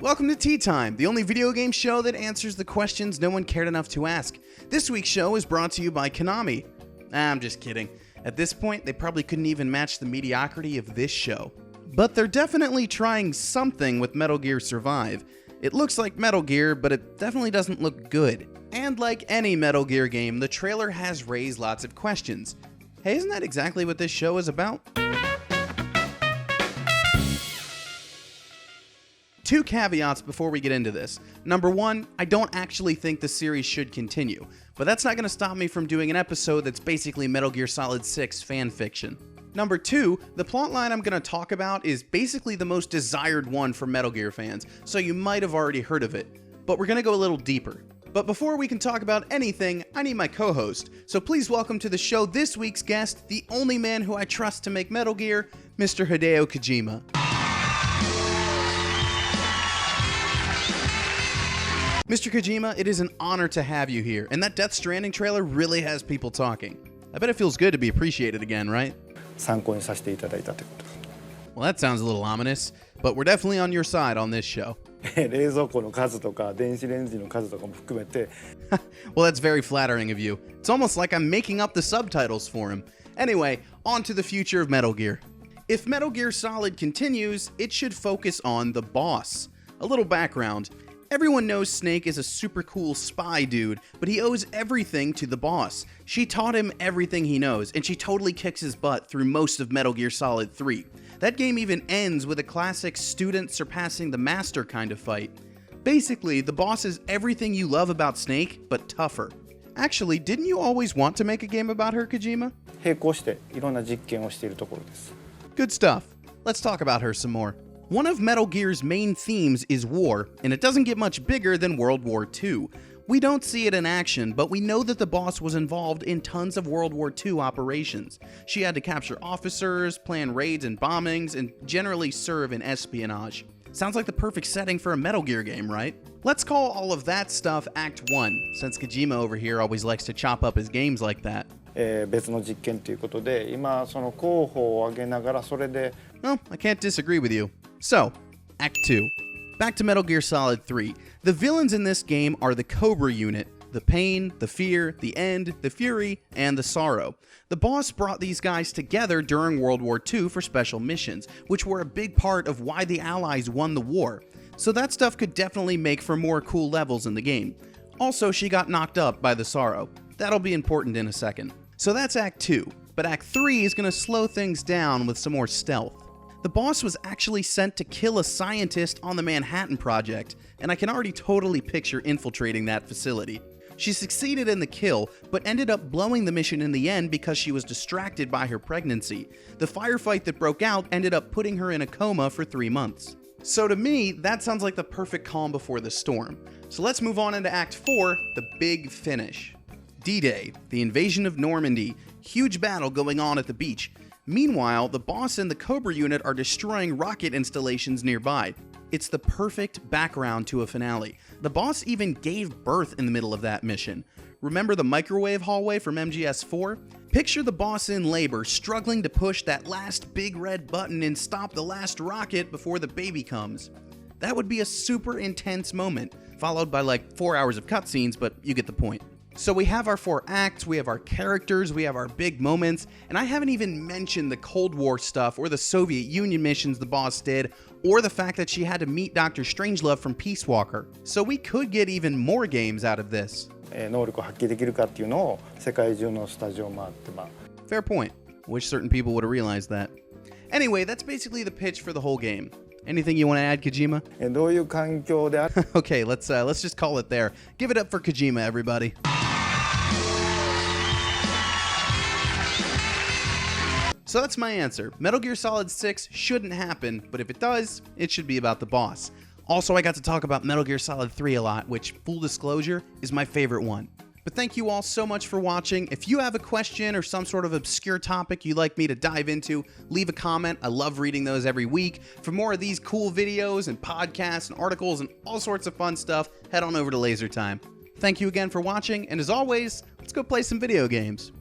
Welcome to Tea Time, the only video game show that answers the questions no one cared enough to ask. This week's show is brought to you by Konami. I'm just kidding. At this point, they probably couldn't even match the mediocrity of this show. But they're definitely trying something with Metal Gear Survive. It looks like Metal Gear, but it definitely doesn't look good. And like any Metal Gear game, the trailer has raised lots of questions. Hey, isn't that exactly what this show is about? Two caveats before we get into this. Number one, I don't actually think the series should continue, but that's not going to stop me from doing an episode that's basically Metal Gear Solid 6 fanfiction. Number two, the plotline I'm going to talk about is basically the most desired one for Metal Gear fans, so you might have already heard of it, but we're going to go a little deeper. But before we can talk about anything, I need my co-host, so please welcome to the show this week's guest, the only man who I trust to make Metal Gear, Mr. Hideo Kojima. Mr. Kojima, it is an honor to have you here, and that Death Stranding trailer really has people talking. I bet it feels good to be appreciated again, right? Well, that sounds a little ominous, but we're definitely on your side on this show. Well, that's very flattering of you. It's almost like I'm making up the subtitles for him. Anyway, on to the future of Metal Gear. If Metal Gear Solid continues, it should focus on the boss. A little background. Everyone knows Snake is a super cool spy dude, but he owes everything to the boss. She taught him everything he knows, and she totally kicks his butt through most of Metal Gear Solid 3. That game even ends with a classic student surpassing the master kind of fight. Basically, the boss is everything you love about Snake, but tougher. Actually, didn't you always want to make a game about her, Kojima? Good stuff. Let's talk about her some more. One of Metal Gear's main themes is war, and it doesn't get much bigger than World War II. We don't see it in action, but we know that the boss was involved in tons of World War II operations. She had to capture officers, plan raids and bombings, and generally serve in espionage. Sounds like the perfect setting for a Metal Gear game, right? Let's call all of that stuff Act 1, since Kojima over here always likes to chop up his games like that. Well, I can't disagree with you. So, Act 2. Back to Metal Gear Solid 3. The villains in this game are the Cobra unit, the pain, the fear, the end, the fury, and the sorrow. The boss brought these guys together during World War II for special missions, which were a big part of why the Allies won the war. So that stuff could definitely make for more cool levels in the game. Also, she got knocked up by the sorrow. That'll be important in a second. So that's Act 2, but Act 3 is going to slow things down with some more stealth. The boss was actually sent to kill a scientist on the Manhattan Project, and I can already totally picture infiltrating that facility. She succeeded in the kill, but ended up blowing the mission in the end because she was distracted by her pregnancy. The firefight that broke out ended up putting her in a coma for 3 months. So to me, that sounds like the perfect calm before the storm. So let's move on into Act 4, the big finish. D-Day, the invasion of Normandy, huge battle going on at the beach. Meanwhile, the boss and the Cobra unit are destroying rocket installations nearby. It's the perfect background to a finale. The boss even gave birth in the middle of that mission. Remember the microwave hallway from MGS4? Picture the boss in labor, struggling to push that last big red button and stop the last rocket before the baby comes. That would be a super intense moment, followed by like 4 hours of cutscenes, but you get the point. So we have our 4 acts, we have our characters, we have our big moments, and I haven't even mentioned the Cold War stuff or the Soviet Union missions the boss did, or the fact that she had to meet Dr. Strangelove from Peace Walker. So we could get even more games out of this. Fair point. Wish certain people would have realized that. Anyway, that's basically the pitch for the whole game. Anything you want to add, Kojima? Okay, let's just call it there. Give it up for Kojima, everybody. So that's my answer. Metal Gear Solid 6 shouldn't happen, but if it does, it should be about the boss. Also, I got to talk about Metal Gear Solid 3 a lot, which, full disclosure, is my favorite one. But thank you all so much for watching. If you have a question or some sort of obscure topic you'd like me to dive into, leave a comment. I love reading those every week. For more of these cool videos and podcasts and articles and all sorts of fun stuff, head on over to Laser Time. Thank you again for watching, and as always, let's go play some video games.